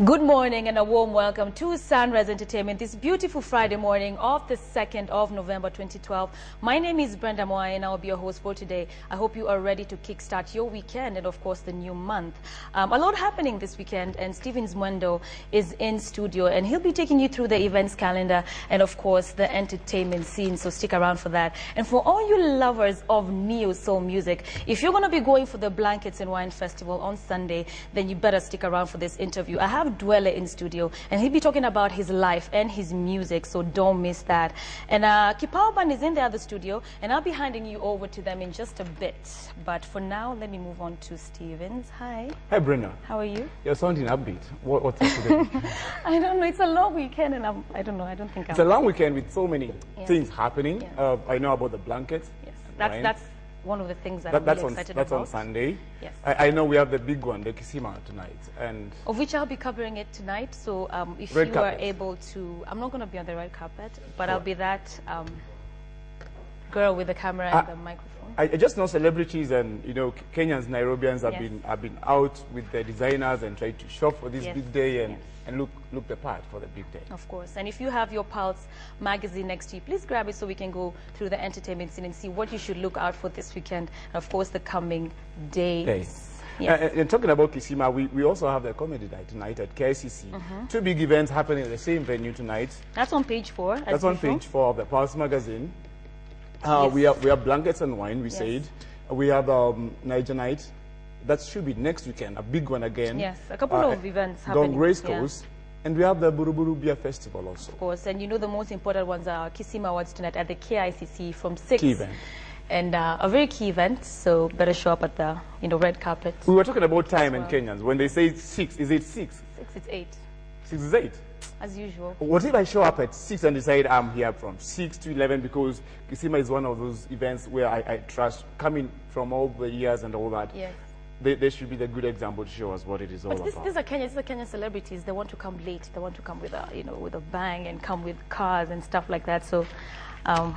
Good morning and a warm welcome to Sunrise Entertainment this beautiful Friday morning of the 2nd of November 2012. My name is Brenda and I will be your host for today. I hope you are ready to kickstart your weekend and of course the new month. A lot happening this weekend, and Stephen's Muendo is in studio and he'll be taking you through the events calendar and of course the entertainment scene, so stick around for that. And for all you lovers of neo soul music, if you're going to be going for the Blankets and Wine Festival on Sunday, then you better stick around for this interview. I have Dwelle in studio and he'll be talking about his life and his music, so don't miss that. And Kipao Band is in the other studio and I'll be handing you over to them in just a bit. But for now, let me move on to Stevens. Hi. Hi, Brenda. How are you? You're sounding upbeat. What's up today? I don't know. It's a long weekend and I don't know. I don't think It's a long weekend with so many things happening. Yeah. I know about the blankets. Yes. That's one of the things that I'm really excited about. That's on Sunday. Yes. I know we have the big one, the Kisima, tonight. And of which I'll be covering it tonight. So if you are able to, I'm not going to be on the red carpet, but I'll be that girl with the camera and the microphone. I just know celebrities and, you know, Kenyans, Nairobians have been out with their designers and tried to shop for this big day and look the part for the big day. Of course. And if you have your Pulse magazine next to you, please grab it so we can go through the entertainment scene and see what you should look out for this weekend and of course the coming days. Yes. And talking about Kisima, we also have the comedy night tonight at KICC. Two big events happening at the same venue tonight. That's on page 4. That's on page 4 of the Pulse magazine. We have Blankets and Wine, we said. We have Niger Night. That should be next weekend, a big one again. Yes, a couple of events happening. Gong Race Course. And we have the Buruburu Beer Festival also. Of course, and you know the most important ones are Kisima Awards tonight at the KICC from 6. Key event. And a very key event, so better show up at the red carpet. We were talking about time and Kenyans. When they say 6, is it 6? 6, it's 8. 6 is 8? As usual. What if I show up at 6 and decide I'm here from 6 to 11, because Kisima is one of those events where I trust, coming from all the years and all that. Yes. They should be the good example to show us what it is all about. These are Kenyan celebrities. They want to come late. They want to come with a with a bang and come with cars and stuff like that. So I'll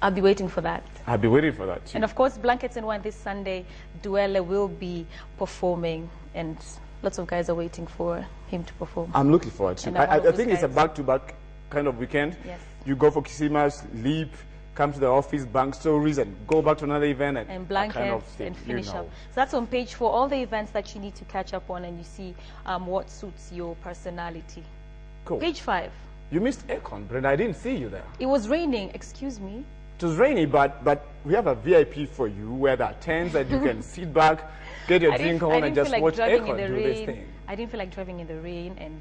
be waiting for that. I'll be waiting for that too. And of course, Blankets and Wine this Sunday, Dwelle will be performing, and lots of guys are waiting for him to perform. I'm looking forward to it. I think it's a back-to-back kind of weekend. Yes. You go for Kisimas, leap, come to the office, bank stories, and go back to another event and Blankets kind of and finish up. So that's on page 4, all the events that you need to catch up on, and you see what suits your personality. Cool. Page 5. You missed aircon, Brenda. I didn't see you there. It was raining. Excuse me. It was rainy, but we have a VIP for you where there are tents that you can sit back, get your drink on, and just watch aircon do this thing. I didn't feel like driving in the rain and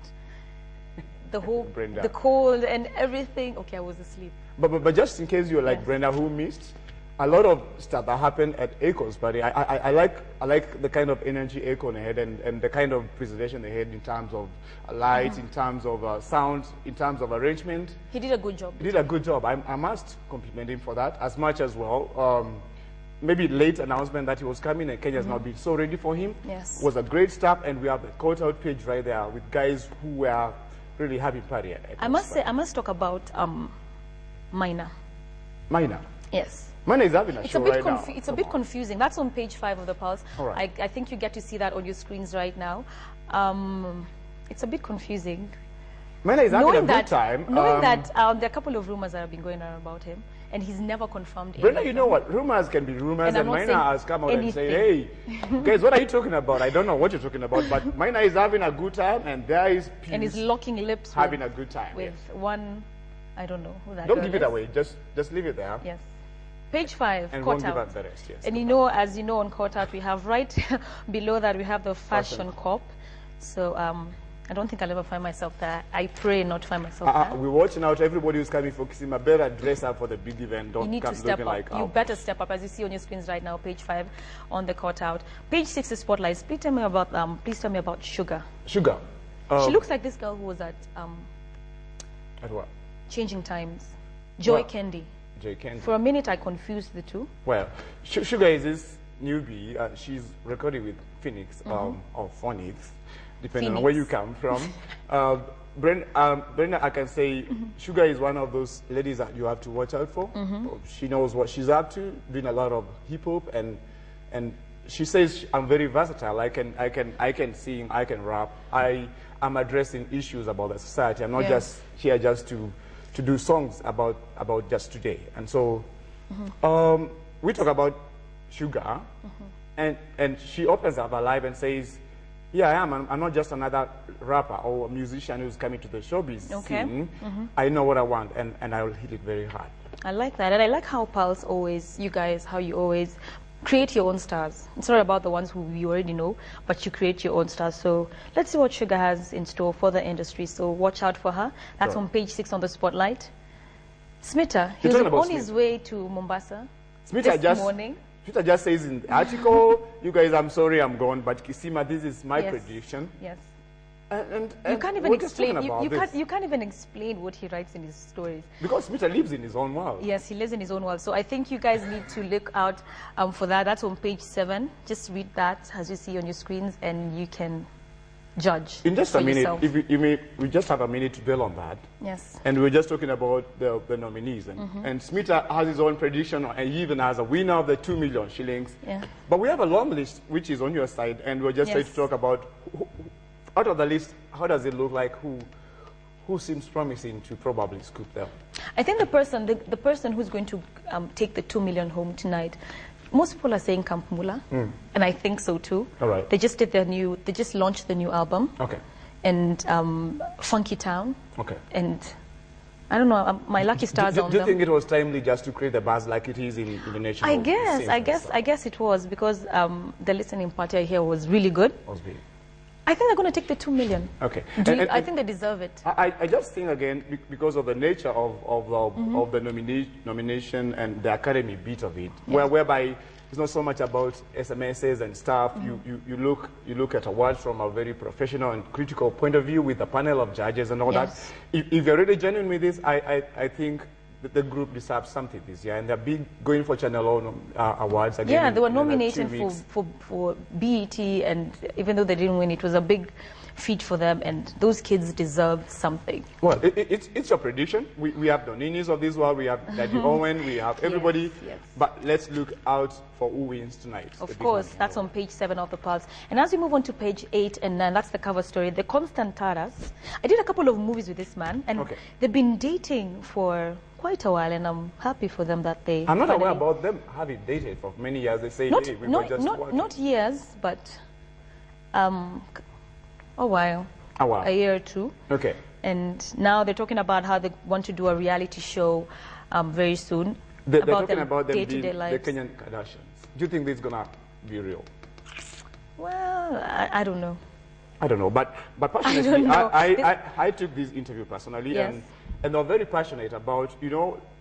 the whole, Brenda. the cold and everything. Okay, I was asleep. But just in case you're like Brenda who missed, a lot of stuff that happened at Acorn's party. I like the kind of energy Acorn had and the kind of presentation they had in terms of lights, in terms of sound, in terms of arrangement. He did a good job. He did a good job. I must compliment him for that as much as well. Maybe late announcement that he was coming and Kenya's now been so ready for him. Yes. Was a great start, and we have the quote-out page right there with guys who were really having party at I must talk about Minor. Minor. Yes. Minor is having a show right now. It's a bit confusing. That's on page 5 of the Pulse. All right. I think you get to see that on your screens right now. It's a bit confusing. Minor is having a good time. Knowing that there are a couple of rumors that have been going on about him, and he's never confirmed anything. Brenda, you know what? Rumors can be rumors, and Minor has come out and said, hey, guys, what are you talking about? I don't know what you're talking about, but Minor is having a good time, and there is peace. And he's locking lips having a good time. With one, I don't know who that Don't girl give it is. away. Just leave it there. Yes. Page 5, and Caught won't give Out. us the rest, yes. And you know, as you know, on Caught Out, we have right below that, we have the Fashion Cop. So I don't think I'll ever find myself there. I pray not to find myself there. We're watching out. Everybody who's coming for Kisima, better dress up for the big event. Don't you need come to step looking up. like You better step up, as you see on your screens right now. Page 5 on the Caught Out. Page 6 is Spotlights. Please tell me about Sugar. Sugar. She looks like this girl who was at what? Changing Times. Joy Candy. Joy Candy. For a minute, I confused the two. Well, Sugar is this newbie. She's recording with Phoenix or Phonics, depending on where you come from. Brenda, I can say Sugar is one of those ladies that you have to watch out for. She knows what she's up to, doing a lot of hip hop and she says I'm very versatile. I can sing, I can rap. I am addressing issues about the society. I'm not just here just to do songs about just today. And so we talk about Sugar, and she opens up her life and says, yeah, I am. I'm not just another rapper or a musician who's coming to the showbiz scene. I know what I want, and I will hit it very hard. I like that. And I like how Pulse always, you guys, how you always create your own stars. It's not about the ones who you already know, but you create your own stars. So let's see what Sugar has in store for the industry. So watch out for her. That's on page 6 on the Spotlight. Smita, he's on his way to Mombasa this morning. Smita just says in the article, you guys, I'm sorry, I'm gone, but Kisima, this is my prediction. Yes. And you can't even explain. You can't even explain what he writes in his stories. Because Smita lives in his own world. Yes, he lives in his own world. So I think you guys need to look out for that. That's on page 7. Just read that as you see on your screens, and you can judge. In just a minute, we just have a minute to dwell on that. Yes. And we're just talking about the nominees, and Smita has his own prediction, and he even has a winner of the 2 million shillings. Yeah. But we have a long list which is on your side, and we're just trying to talk about out of the list, how does it look like? Who seems promising to probably scoop them? I think the person who's going to take the 2 million home tonight. Most people are saying Kampmula, and I think so too. All right. They just launched the new album. Okay. And Funky Town. Okay. And I don't know, my lucky stars on them. Do you think it was timely just to create the buzz like it is in the national? I guess it was, because the listening party I hear was really good. Was big. I think they're going to take the 2 million. Okay. I think they deserve it. I just think, again, because of the nature of the nomination and the academy bit of it, whereby it's not so much about SMSs and stuff. You look at awards from a very professional and critical point of view with a panel of judges and all that. If you're really genuine with this, I think that the group deserves something this year, and they're going for Channel Awards again. Yeah, they were nominated for BET, and even though they didn't win, it was a big feat for them, and those kids deserved something. Well, it's your prediction. We have the Ninis of this world, we have Daddy Owen, we have everybody, but let's look out for who wins tonight. Of course, that's on page 7 of the Pulse. And as we move on to page 8 and 9, that's the cover story, the Constant Taras. I did a couple of movies with this man, and they've been dating for quite a while, and I'm happy for them that they... I'm not aware about them having dated for many years. They say, hey, we were just working. Not years, but a while. A while. A year or two. Okay. And now they're talking about how they want to do a reality show very soon. They're talking about them being the lives. Kenyan Kardashians. Do you think this is going to be real? Well, I don't know. I don't know, but passionately, I took this interview personally, and they're very passionate about,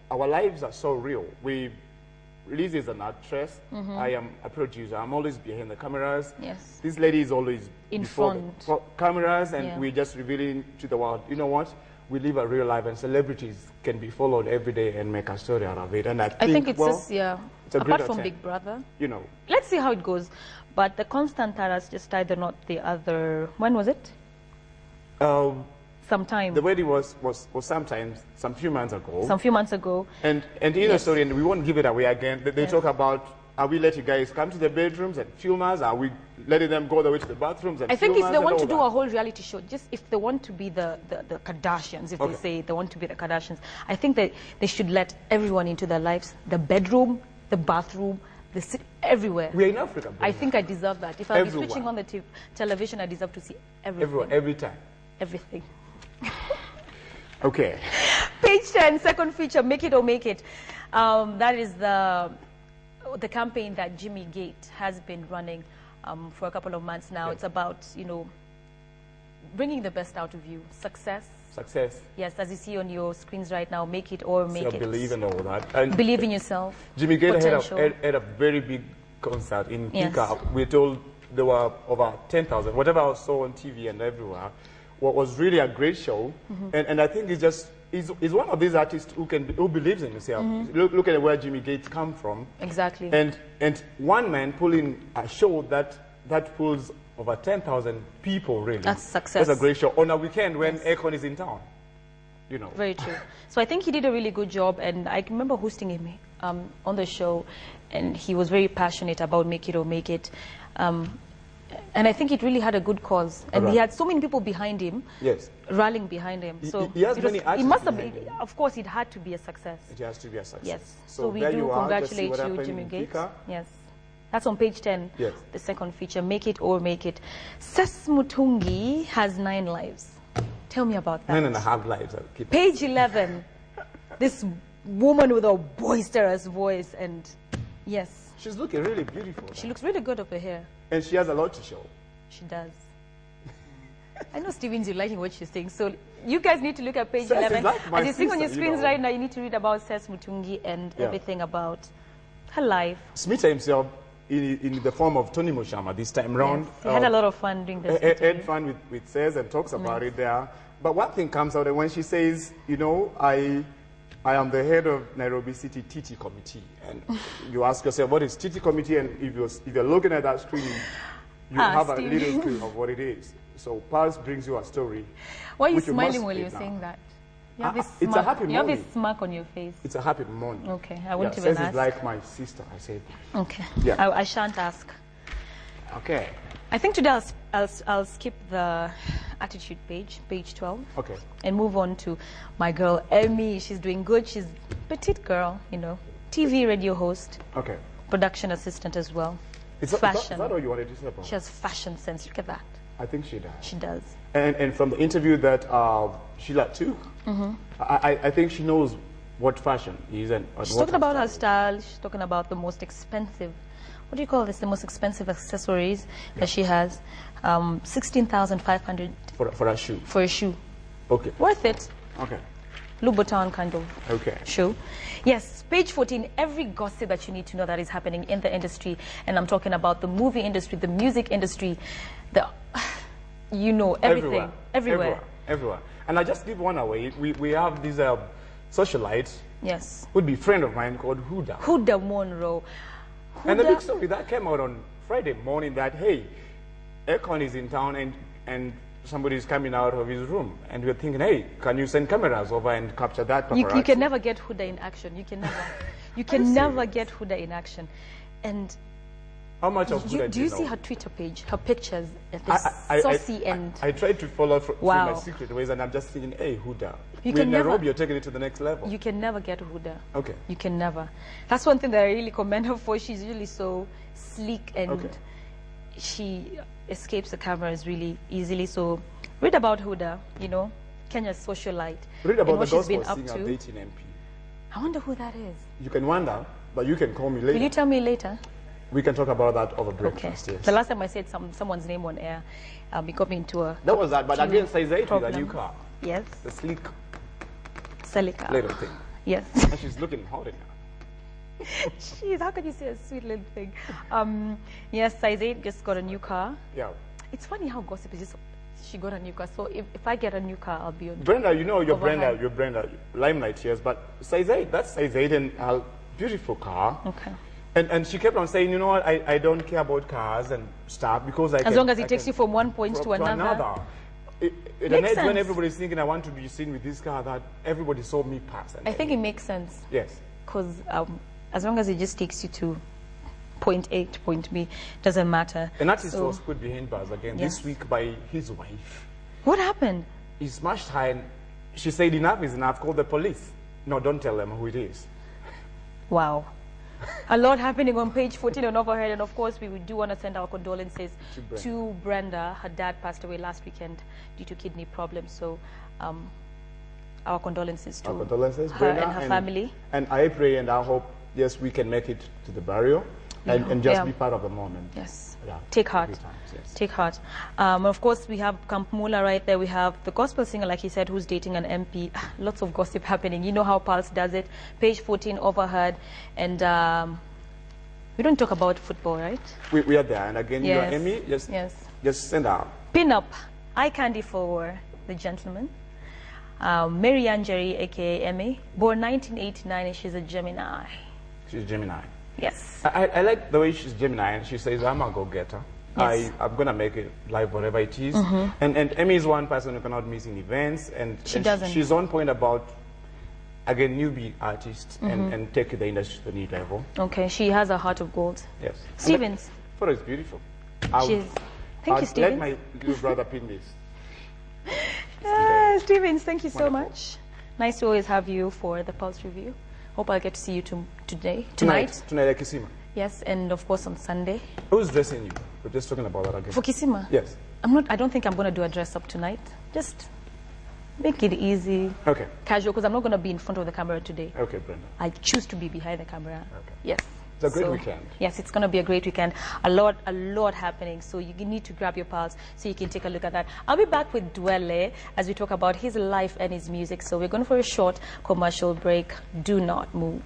our lives are so real. Liz is an actress, I am a producer, I'm always behind the cameras. Yes. This lady is always in before front the cameras, and we're just revealing to the world, you know what? We live a real life, and celebrities can be followed every day and make a story out of it. And I think it's just, it's a apart from Big Brother, let's see how it goes. But the Constant Taras just tied the knot the other, when was it? Sometime. The wedding was sometimes, some few months ago. Some few months ago. And in the story, and we won't give it away again, they talk about, are we letting guys come to the bedrooms and film us? Are we letting them go all the way to the bathrooms and I think film if they us want to do a whole reality show, just if they want to be the Kardashians, if they say they want to be the Kardashians, I think that they should let everyone into their lives, the bedroom, the bathroom, the city, everywhere. We're in Africa. I think I deserve that. If I'll be switching on the television, I deserve to see everything. Everywhere, every time. Everything. Okay. Page 10, second feature, Make It or Make It. That is the campaign that Jimmy Gate has been running for a couple of months now. It's about, bringing the best out of you. Success. Yes, as you see on your screens right now, make it or make it. Believe in all that. And believe in yourself. Jimmy Gate had a very big concert in Kika. We're told there were over 10,000, whatever I saw on TV and everywhere. What was really a great show, and I think he's one of these artists who believes in himself. Look at where Jimmy Gates come from. Exactly. And one man pulling a show that pulls over 10,000 people, really. That's success. That's a great show on a weekend when Akon is in town. you know. Very true. So I think he did a really good job, and I remember hosting him on the show, and he was very passionate about make it or make it. And I think it really had a good cause. And he had so many people behind him, rallying behind him. So he has many artists must have behind been, him. Of course, it had to be a success. It has to be a success. Yes. So So we there do you are. congratulate Just see what you, happened Jimmy in Gates. Thika. Yes. That's on page 10, Yes. the second feature, Make It or Make It. Ses Mutungi has 9 lives. Tell me about that. 9.5 lives. I'll keep Page 11, this woman with a boisterous voice, and yes, She's looking really beautiful. she looks really good over here. And she has a lot to show. She does. I know, Stevens, you're liking what she's saying. So you guys need to look at page Ses is 11. like my As you see on your sister, screens you know. right now, you need to read about Ses Mutungi and everything about her life. Smita himself, in the form of Tony Moshama this time round. Yes. He had a lot of fun doing this. Had fun with Says and talks about it there. But one thing comes out, and when she says, you know, I am the head of Nairobi City TT Committee. And you ask yourself, what is TT Committee? And if you're looking at that screen, you have a little clue of what it is. So Pulse brings you a story. Why are you which you must smiling while read you're now. saying that? You have this it's a happy You have morning. this smirk on your face. It's a happy morning. Okay, I won't Yeah, even Says ask. is like my sister, I said. Okay, Yeah. I shan't ask. Okay. I think today I'll skip the attitude page, page 12. Okay. And move on to my girl, Emmy. She's doing good. She's petite girl, you know. TV radio host, Okay. production assistant as well. Is Fashion. that all you wanted to say about? She has fashion sense. Look at that. I think she does. She does. And from the interview that Sheila took, I think she knows what fashion is and She's what talking about her style is. style. She's talking about the most expensive, what do you call this? The most expensive accessories that she has. 16,500 For a shoe. for a shoe. Okay. Worth it. Okay. Louboutin kind of Okay. shoe. Yes, page 14, every gossip that you need to know that is happening in the industry. And I'm talking about the movie industry, the music industry, you know, everything. Everywhere. Everywhere. And I just give one away. We have this socialite, Yes. would be friend of mine called Huda. Huda Monroe. And the Huda- big story that came out on Friday morning that, hey, Akon is in town and somebody is coming out of his room. And we're thinking, hey, can you send cameras over and capture that paparazzi? You can never get Huda in action. You can never. You can never get Huda in action. And How much of Huda do you know? see her Twitter page, her pictures, saucy and... I tried to follow through Wow. my secret ways, and I'm just thinking, hey, Huda. You With can never- Nairobi, you're taking it to the next level. You can never get Huda. Okay. You can never. That's one thing that I really commend her for. She's really so sleek and Okay. she escapes the cameras really easily. So read about Huda, you know, Kenya's socialite. Read and about what the she's been gospel up singer to. dating MP. I wonder who that is. You can wonder, but you can call me later. Will you tell me later? We can talk about that over Okay. breakfast, yes. The last time I said someone's name on air, it got me into a That was that, but again, says 8 with a problem. new car. Yes, The sleek Selika. little thing. Yes. And she's looking hot in now. Jeez, how can you say a sweet little thing? Yes, size 8 just got a new car. Yeah. It's funny how gossip is just, she got a new car. So if I get a new car, I'll be on. Brenda, you know, you're Overhand. Brenda, Limelight, yes, but size 8, that's size 8 and a beautiful car. Okay. And she kept on saying, you know what, I don't care about cars and stuff because I As long as it takes you from one point to another. It Makes an age when sense. everybody's thinking, I want to be seen with this car, that everybody saw me pass. And I think it makes sense. Yes. Because as long as it just takes you to point A to point B, doesn't matter. An artist So- was put behind bars again Yes. this week by his wife. What happened? He smashed her and she said, enough is enough, call the police. No, don't tell them who it is. Wow. A lot happening on page 14 on Overhead. And of course, we do want to send our condolences to Brenda. Her dad passed away last weekend due to kidney problems. So our condolences to Our condolences, her Brenda, and her family. And I pray and I hope, yes, we can make it to the burial and just Yeah. be part of the moment. Yes. Yeah, Take heart. every time, yes. Take heart. Of course, we have Kampmula right there. We have the gospel singer, like he said, who's dating an MP. Lots of gossip happening. You know how Pulse does it. Page 14, Overheard. And we don't talk about football, right? We are there. And again, you are Yes. Emmy, just send out. Pin up. Eye candy for the gentleman. Mary Ann Jerry, a.k.a. Emmy. Born 1989, and she's a Gemini. She's Gemini. Yes. I like the way she's Gemini and she says, I'm a go-getter. Yes. I'm going to make it live, whatever it is. And Emmy is one person who cannot miss in events. And doesn't. She's on point about, again, newbie artists and take the industry to the new level. Okay, she has a heart of gold. Yes. Stevens. Photo is beautiful. Thank you, Let Stevens. my little brother pin this. Stevens, thank you so Wonderful. much. Nice to always have you for the Pulse Review. Hope I'll get to see you tonight. Tonight at Kisima. Yes, and of course on Sunday. Who's dressing you? We're just talking about that again. For Kisima? Yes. I don't think I'm going to do a dress up tonight. Just make it easy. Okay. Casual, because I'm not going to be in front of the camera today. Okay, Brenda. I choose to be behind the camera. Okay. Yes. It's a great weekend. Yes, it's going to be a great weekend. A lot happening. So you need to grab your pulse so you can take a look at that. I'll be back with Dwele as we talk about his life and his music. So we're going for a short commercial break. Do not move.